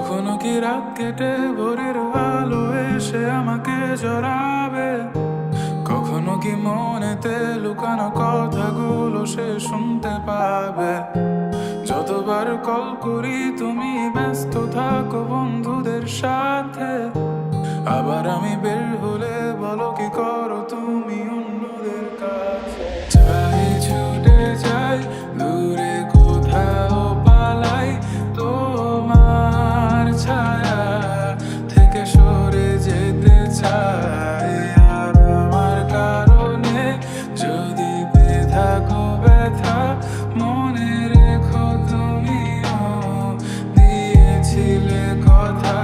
কখনো কি রাত কেটে ভোরের আলো এসে আমাকে জড়াবে, কখনো কি মনেতে লুকানো কথাগুলো সে শুনতে পাবে। যতবার কল করি তুমি ব্যস্ত থাকো বন্ধুদের সাথে, আবার আমি বের হলে বলো কি করো তুমি অন্যদের কাছে। চাই ছুটে যাই দূরে কোথাও পালাই, তোমার ছায়া থেকে সরে যেতে চাই। আর আমার কারণে যদি পেয়ে থাকো ব্যথা, মনে রেখো তুমিও দিয়েছিলে কথা।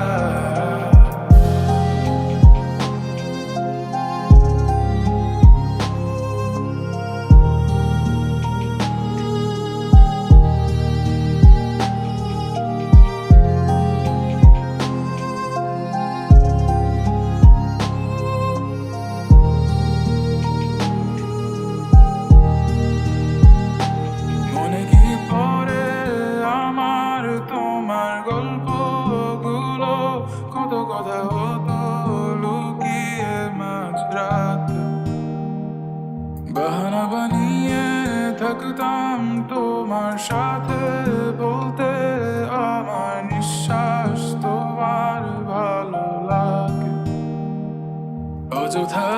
মনে কি পড়ে আমার তোমার গল্পগুলো, কত কথা হতো লুকিয়ে মাঝরাতে। বাহানা বানিয়ে থাকতাম তোমার সাথে, বলতে আমার নিঃশ্বাস তোমার ভালো লাগে। অযথা